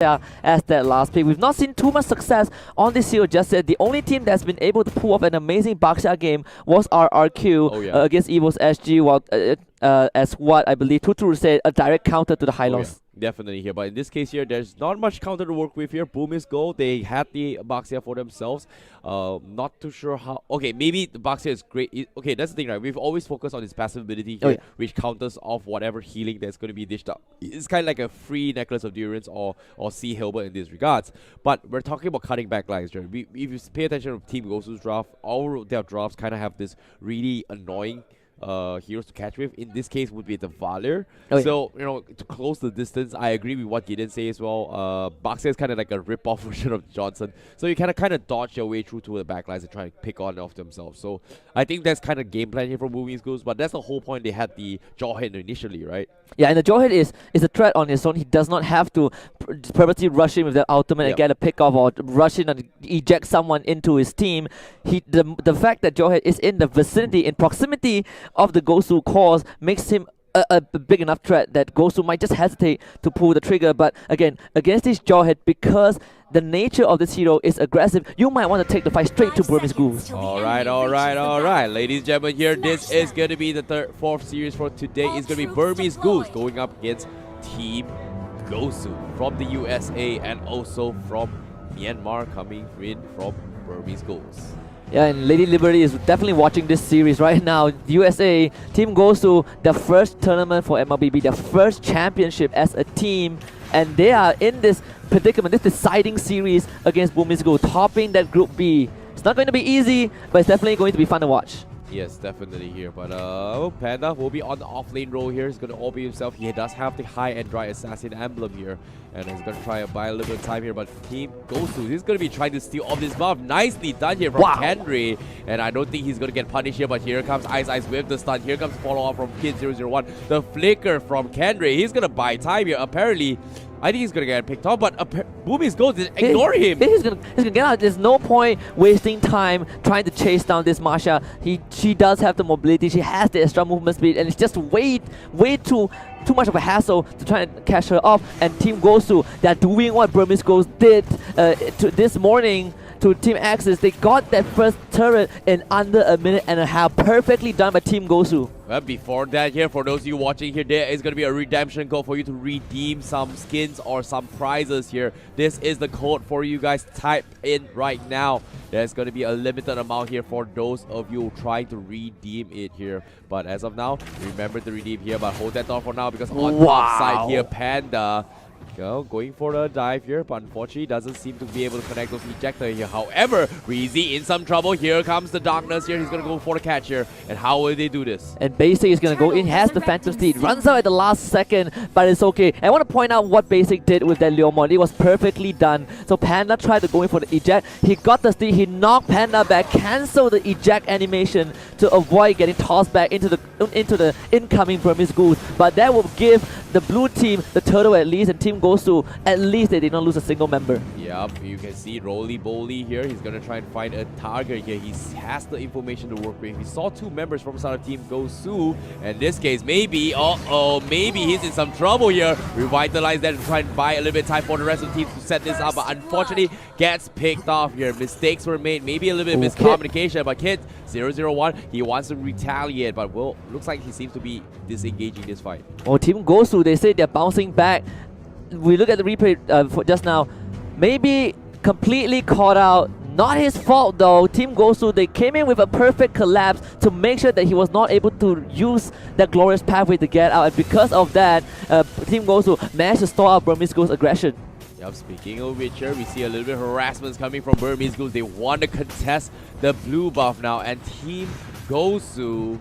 as that last pick. We've not seen too much success on this hero just yet. The only team that's been able to pull off an amazing Baksha game was RRQ against Evo's SG, while as what I believe Tutu said, a direct counter to the high loss. Definitely here, but in this case here, there's not much counter to work with here. Burmese Ghoul, they had the Baxia for themselves. Not too sure how. Okay, maybe the Baxia is great. Okay, that's the thing, right? We've always focused on his passive ability here, which counters off whatever healing that's going to be dished out. It's kind of like a free Necklace of Durance or Sea Hilbert in these regards. But we're talking about cutting back lines, right? If you pay attention to Team Gosu's draft, all their drafts kind of have this really annoying heroes to catch with. In this case would be the Valir. So, you know, to close the distance, I agree with what Gideon says as well. Baxia is kind of like a rip-off version of Johnson. So you kind of dodge your way through to the backlines and try to pick on off themselves. So I think that's kind of game plan here from Burmese Ghouls, but that's the whole point. They had the Jawhead initially, right? Yeah, and the Jawhead is a threat on his own. He does not have to purposely rush in with the ultimate and get a pick off or rush in and eject someone into his team. The fact that Jawhead is in the vicinity, in proximity of the Gosu cores makes him a big enough threat that Gosu might just hesitate to pull the trigger. But again, against this Jawhead, because the nature of this hero is aggressive, you might want to take the fight straight to Burmese Ghouls. Alright. Ladies and gentlemen, here, this is going to be the fourth series for today. It's going to be Burmese Ghouls going up against Team Gosu from the USA and also from Myanmar, coming in from Burmese Ghouls. Yeah, and Lady Liberty is definitely watching this series right now. USA, Team Gosu, the first tournament for MLBB, their first championship as a team. And they are in this predicament, this deciding series against Burmese Ghoul, topping that Group B. It's not going to be easy, but it's definitely going to be fun to watch. Yes, definitely here. But Panda will be on the off-lane role here. He's going to OB himself. He does have the high and dry assassin emblem here. And he's going to try and buy a little bit of time here. But Team Gosu, he's going to be trying to steal off this buff. Nicely done here from Kendry. And I don't think he's going to get punished here. But here comes Ice with the stun. Here comes follow-up from Kid001. The flicker from Kendry. He's going to buy time here. Apparently, I think he's going to get picked off, but Burmese Ghouls just ignore him. He's going to get out. There's no point wasting time trying to chase down this Masha. She does have the mobility. She has the extra movement speed, and it's just way too much of a hassle to try and catch her off. And Team Gosu, they're doing what Burmese Ghouls did this morning to Team Axis. They got that first turret in under a minute and a half. Perfectly done by Team Gosu. Well, before that here, for those of you watching here, there is going to be a redemption code for you to redeem some skins or some prizes here. This is the code for you guys. Type in right now. There's going to be a limited amount here for those of you trying to redeem it here. But as of now, remember to redeem here, but hold that thought for now, because on top side here, Panda going for a dive here, but unfortunately doesn't seem to be able to connect those ejector here. However, Reezy in some trouble. Here comes the darkness here. He's going to go for the catch here. And how will they do this? And Basic is going to go in, has the Phantom Steed, runs out at the last second, but it's okay. I want to point out what Basic did with that Leomon. It was perfectly done. So Panda tried to go in for the eject. He got the steed, he knocked Panda back, canceled the eject animation to avoid getting tossed back into the incoming Burmese Ghouls. But that will give the blue team the turtle at least, and Team Gosu, at least they did not lose a single member. Yep, you can see Roly-Boly here. He's going to try and find a target here. He has the information to work with. He saw two members from side of Team Gosu. In this case, maybe, maybe he's in some trouble here. Revitalize that and try and buy a little bit of time for the rest of the team to set this up. But unfortunately, gets picked off here. Mistakes were made. Maybe a little bit of miscommunication. But Kid001, he wants to retaliate. But well, looks like he seems to be disengaging this fight. Oh, Team Gosu, they say they're bouncing back. We look at the replay for just now. Maybe completely caught out. Not his fault though. Team Gosu, they came in with a perfect collapse to make sure that he was not able to use that glorious pathway to get out. And because of that, Team Gosu managed to stall out Burmese Ghouls' aggression. Yep, speaking of which, here we see a little bit of harassment coming from Burmese Ghouls. They want to contest the blue buff now. And Team Gosu,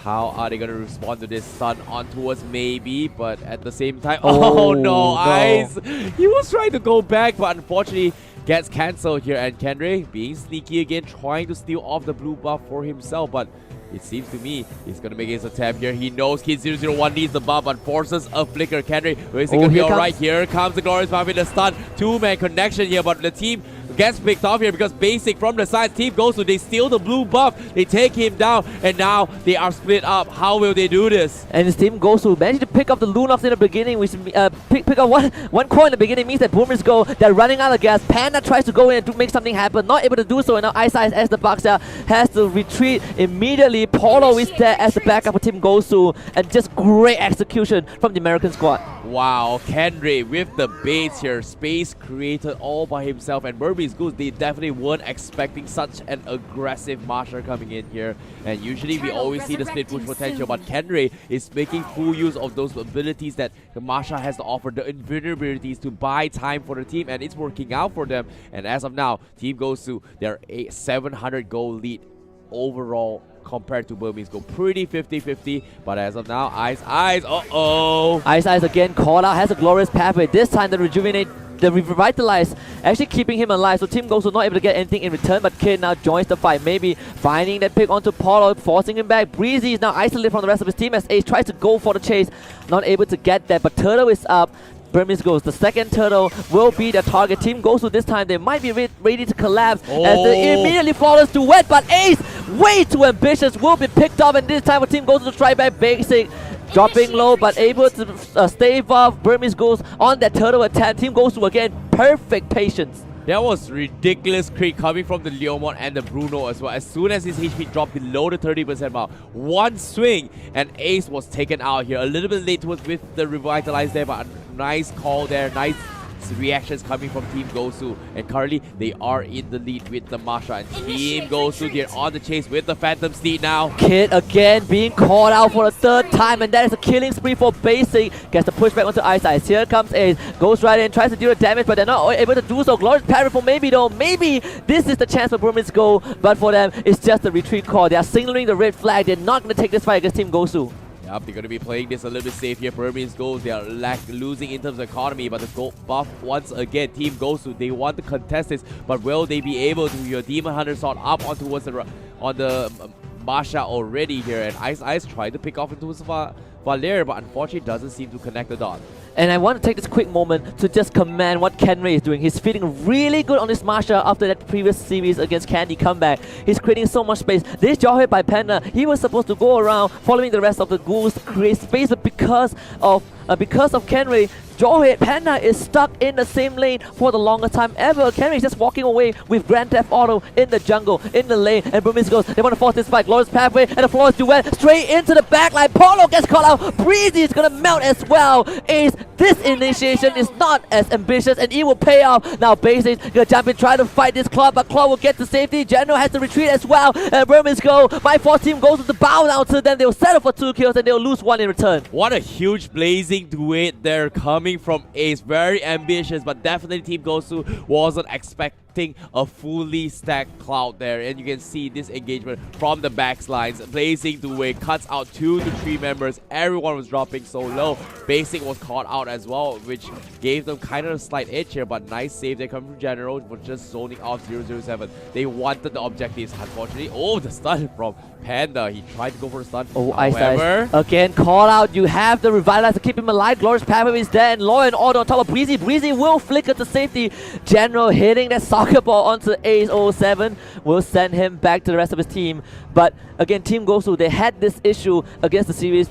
how are they going to respond to this stun on towards maybe, but at the same time, oh no, Ice! He was trying to go back, but unfortunately gets cancelled here. And Kendry being sneaky again, trying to steal off the blue buff for himself, but it seems to me he's going to make his attempt here. He knows Kid001 needs the buff, but forces a flicker. Kendry, is he going to be alright? Here comes the glorious buff with the stun. Two-man connection here, but the team gets picked off here because Basic from the side, Team Gosu, they steal the blue buff, they take him down, and now they are split up. How will they do this? And his team Gosu managed to pick up the Lunox in the beginning, which pick up one coin in the beginning means that Burmese Ghoul, they're running out of gas. Panda tries to go in and to make something happen, not able to do so, and now Ice as the Boxer has to retreat immediately. Polo is there as the backup for Team Gosu, and just great execution from the American squad. Wow, Kenry with the baits here, space created all by himself, and Burmese Ghouls, they definitely weren't expecting such an aggressive Masha coming in here. And usually we always see the split push potential, but Kenry is making full use of those abilities that Masha has to offer, the invulnerabilities to buy time for the team, and it's working out for them. And as of now, Team Gosu, they're a 700 goal lead overall compared to Burmese Ghoul. Pretty 50-50, but as of now, Ice, uh-oh. Ice again caught out, has a glorious pathway. This time the rejuvenate, the revitalize, actually keeping him alive. So Team Gosu not able to get anything in return, but Kid now joins the fight. Maybe finding that pick onto Polo, forcing him back. Breezy is now isolated from the rest of his team as Ace tries to go for the chase. Not able to get that, but Turtle is up. Burmese Ghouls, the second turtle will be the target. Team Gosu this time, they might be ready to collapse as they immediately flawless duet, but Ace, way too ambitious, will be picked up, and this time for Team Gosu to try back Basic. Dropping low, but able to stave off Burmese Ghouls on that turtle attack. Team Gosu again, perfect patience. That was ridiculous crit coming from the Leomon and the Bruno as well. As soon as his HP dropped below the 30% mark, one swing and Ace was taken out here. A little bit late with the revitalize there, but a nice call there, nice reactions coming from Team Gosu, and currently they are in the lead with the Masha, and Team Gosu, they're on the chase with the Phantom Steed now. Kid again being called out for the third time, and that is a killing spree for Basic. Gets the pushback onto Ice. Here comes Ace, goes right in, tries to deal the damage, but they're not able to do so. Glorious parry for maybe though. Maybe this is the chance for Burmese Ghoul, but for them it's just a retreat call. They are signaling the red flag. They're not going to take this fight against Team Gosu. Yep, they're going to be playing this a little bit safe here. Burmese Ghouls, they are losing in terms of economy, but the gold buff once again. Team Gosu, they want to contest this, but will they be able to? Your Demon Hunter sword up on towards the Masha already here, and Ice tried to pick off into his Valer, but unfortunately doesn't seem to connect the dot. And I want to take this quick moment to just commend what Kenry is doing. He's feeling really good on this Masha after that previous series against Candy comeback. He's creating so much space. This jaw hit by Panda, he was supposed to go around following the rest of the ghouls, create space, but because of Kenry, Jawhead Panda is stuck in the same lane for the longest time ever. Kenry is just walking away with Grand Theft Auto in the jungle, in the lane, and Burmese Ghouls, they want to force this fight. Glorious pathway, and the flawless duet straight into the backline. Polo gets caught out. Breezy is gonna melt as well. Ace, this initiation is not as ambitious, and it will pay off. Now Basic gonna jump in, try to fight this Claw, but Claw will get to safety. General has to retreat as well, and Burmese Ghoul, my force team goes to bow down to them. They'll settle for 2 kills, and they'll lose 1 in return. What a huge blazing duet there coming from Ace. Very ambitious, but definitely Team Gosu wasn't expecting a fully stacked Cloud there, and you can see this engagement from the backlines. Blazing duet cuts out 2 to 3 members. Everyone was dropping so low. Basic was caught out as well, which gave them kind of a slight edge here, but nice save. They come from General for just zoning off 007. They wanted the objectives. Unfortunately, the stun from Panda. He tried to go for a stun. However, Ice. Again, call out. You have the Revitalize to keep him alive. Glorious pathway is there, and Law and Order on top of Breezy. Breezy will flicker to safety. General hitting that soccer ball onto Ace 07 will send him back to the rest of his team. But again, Team Gosu, they had this issue against the series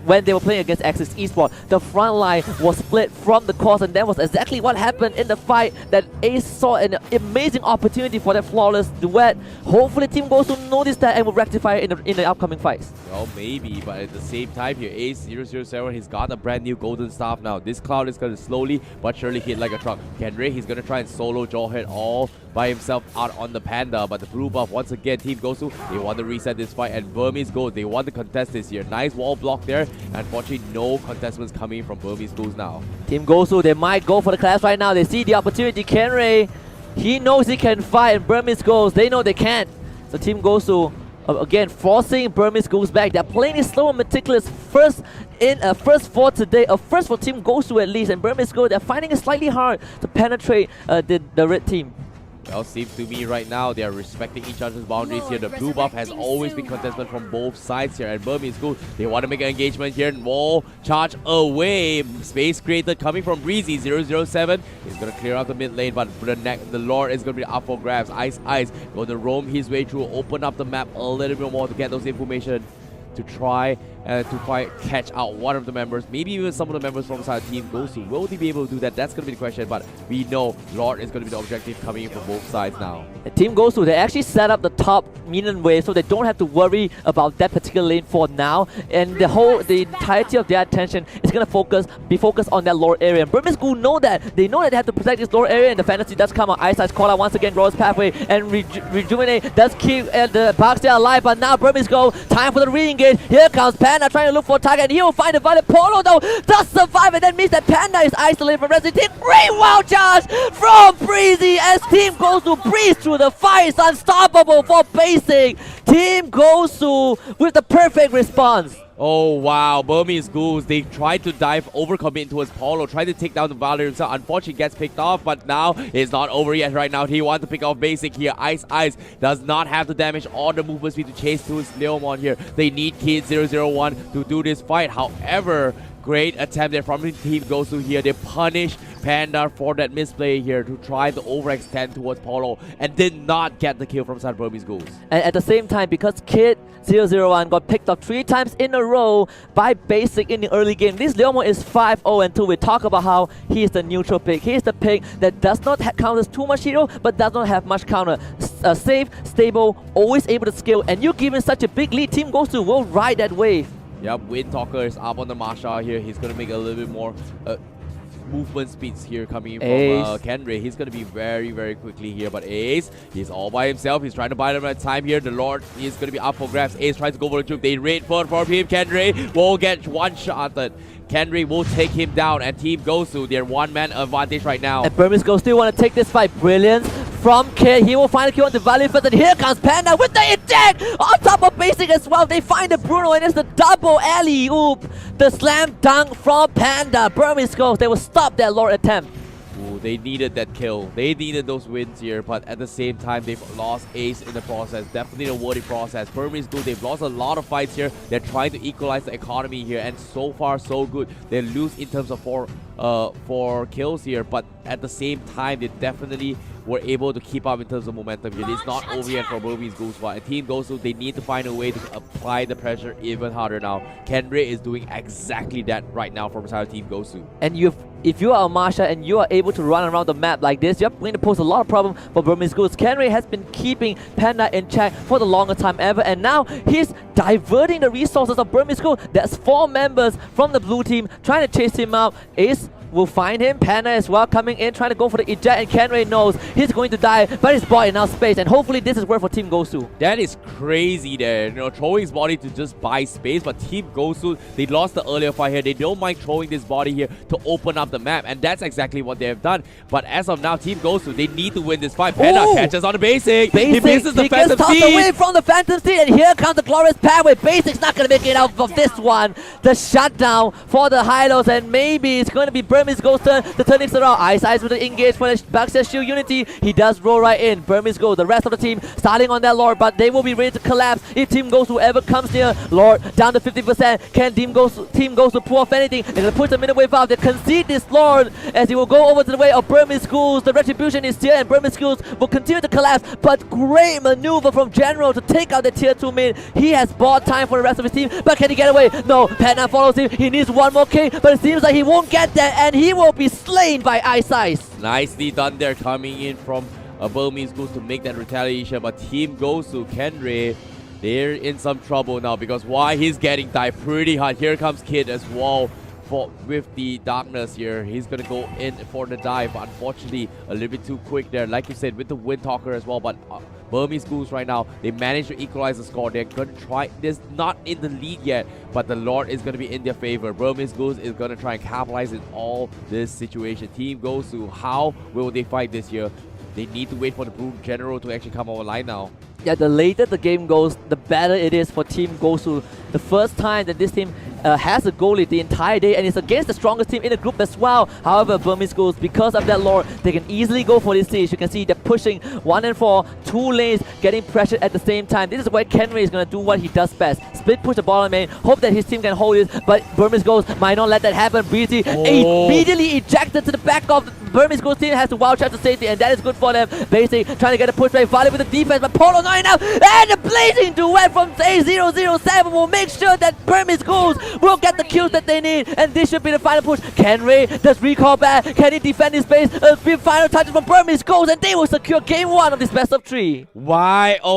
when they were playing against Axis Esports. The front line was split from the course, and that was exactly what happened in the fight that Ace saw an amazing opportunity for that flawless duet. Hopefully Team Gosu noticed that and will rectify it in the upcoming fights. Well, maybe, but at the same time here, Ace 007, he's got a brand new golden staff now. This Cloud is going to slowly but surely hit like a truck. Kenry, he's going to try and solo Jawhead all by himself out on the Panda, but the blue buff once again, Team Gosu, they want to reset this fight, and Burmese Ghouls, they want to contest this here. Nice wall block there. Unfortunately, no contestants coming from Burmese Ghouls now. Team Gosu, they might go for the collapse right now. They see the opportunity. Kenry, he knows he can fight, and Burmese Ghouls, they know they can't. So Team Gosu, again, forcing Burmese Ghouls back. They're playing it slow and meticulous. First for today, a first for Team Gosu at least, and Burmese Ghouls, they're finding it slightly hard to penetrate the red team. Well, seems to me right now they are respecting each other's boundaries here. The blue buff has always been contested from both sides here. And Burmese Ghoul, they want to make an engagement here. And wall charge away. Space created coming from Breezy. 007 is going to clear out the mid lane. But the Lord is going to be up for grabs. Ice going to roam his way through. Open up the map a little bit more to get those information. To try catch out one of the members, maybe even some of the members from side Team Gosu. Will they be able to do that? That's going to be the question, but we know Lord is going to be the objective coming in from both sides now. Team Gosu, they actually set up the top minion wave so they don't have to worry about that particular lane for now, and the entirety of their attention is going to be focused on that lower area. And Burmese Ghoul know that. They know that they have to protect this lower area, and the fantasy does come out. Ice call out once again, Grows Pathway, and Rejuvenate does keep the Bucks there alive, but now Burmese Ghoul, time for the re-engage. Here comes Panda trying to look for a target, and he will find a valid. Polo though does survive, and that means that Panda is isolated from Resident Evil. Great wow charge from Breezy as Team Gosu breeze through the fire. It's unstoppable for basic. Team Gosu with the perfect response. Oh wow, Burmese Ghouls, they tried to dive, overcommit towards Paulo, tried to take down the Valor himself. Unfortunately, gets picked off, but now it's not over yet right now. He wants to pick off Basic here. Ice does not have the damage or the movement speed to chase towards Leomon here. They need Kid 001 to do this fight. However, great attempt there from the Team Gosu here. They punish Panda for that misplay here to try to overextend towards Paulo and did not get the kill from side Burmese Ghouls. And at the same time, because Kid 001 got picked up 3 times in a row by Basic in the early game, this Leomon is 5-0-2. We talk about how he is the neutral pick. He is the pick that does not counter too much hero, but does not have much counter. Safe, stable, always able to scale, and you give him such a big lead, Team Gosu will ride that wave. Yep, Wind Talker is up on the Masha here. He's going to make a little bit more movement speeds here coming in from Kenry. He's going to be very, very quickly here. But Ace, he's all by himself. He's trying to buy them at time here. The Lord is going to be up for grabs. Ace tries to go for the juke. They raid for him. Kenry will get one-shotted. Kenry will take him down, and Team Gosu, their one-man advantage right now. And Burmese Ghoul still want to take this fight. Brilliance from Kid. He will find a kill on the Valley first, and here comes Panda with the eject on top of Basic as well. They find the Bruno, and it's the double alley-oop. The slam dunk from Panda. Burmese Ghoul, they will stop that Lord attempt. Ooh, they needed that kill. They needed those wins here, but at the same time, they've lost Ace in the process. Definitely a worthy process. Burmese Ghoul, they've lost a lot of fights here. They're trying to equalize the economy here, and so far, so good. They lose in terms of four kills here, but at the same time, they definitely were able to keep up in terms of momentum here. It's not over yet for Burmese Ghouls, and Team Gosu, they need to find a way to apply the pressure even harder now. Kenry is doing exactly that right now from side of Team Gosu. And if you are a Marsha and you are able to run around the map like this, you're going to pose a lot of problem for Burmese Ghouls. Kenry has been keeping Panda in check for the longest time ever, and now he's diverting the resources of Burmese Ghoul. There's 4 members from the blue team trying to chase him out. Ace will find him. Panda as well coming in, trying to go for the eject, and Kenry knows he's going to die, but he's bought enough space, and hopefully this is worth for Team Gosu. That is crazy there, throwing his body to just buy space, but Team Gosu, they lost the earlier fight here. They don't mind throwing this body here to open up the map, and that's exactly what they have done. But as of now, Team Gosu, they need to win this fight. Panda catches on the Basic. He misses the Phantom Seed. He gets tossed away from the Phantom Seed, and here comes the glorious pathway. Basic's not going to make it out of this one. The shutdown for the Hylos, and maybe it's going to be Burmese Ghoul's turn to turn things around. Ice with the engage for the Baxter Shield Unity. He does roll right in. Burmese Ghoul, the rest of the team starting on that Lord, but they will be ready to collapse if Team Gosu ever comes near. Lord down to 50%. Can Team Gosu pull off anything? They're going to push the minute wave out. They concede this Lord as he will go over to the way of Burmese Ghouls. The retribution is here, and Burmese Ghouls will continue to collapse, but great maneuver from General to take out the tier 2 mid. He has bought time for the rest of his team, but can he get away? No, Panda follows him. He needs one more kill, but it seems like he won't get that, and he will be slain by Ice. Nicely done there, coming in from Burmese Ghouls to make that retaliation, but Team Gosu, Kenry, they're in some trouble now because why he's getting dived pretty hard. Here comes Kid as well with the darkness here. He's gonna go in for the dive, but unfortunately a little bit too quick there, like you said, with the Wind Talker as well. But Burmese Ghouls right now, they managed to equalize the score. They're gonna try, there's not in the lead yet, but the Lord is gonna be in their favor. Burmese Ghouls is gonna try and capitalize in all this situation. Team Gosu, how will they fight this year? They need to wait for the Broom General to actually come online now. Yeah, the later the game goes, the better it is for Team Gosu. The first time that this team has a goalie the entire day and is against the strongest team in the group as well. However, Burmese Ghouls, because of that lore, they can easily go for this siege. You can see they're pushing 1 and 4, 2 lanes, getting pressured at the same time. This is where Kenray is going to do what he does best. Split push the bottom lane, hope that his team can hold it, but Burmese Ghouls might not let that happen. Breezy immediately ejected to the back of the Burmese Ghouls team, has to wild trap to safety, and that is good for them. Basically trying to get a push back, Valley with the defense, but Polo not enough, and the blazing duet from A007 will make sure that Burmese Ghouls will get the kills that they need, and this should be the final push. Kenray does recall back, can he defend his base? A few final touches from Burmese Ghouls, and they will secure game 1 of this best of 3. Why? Oh.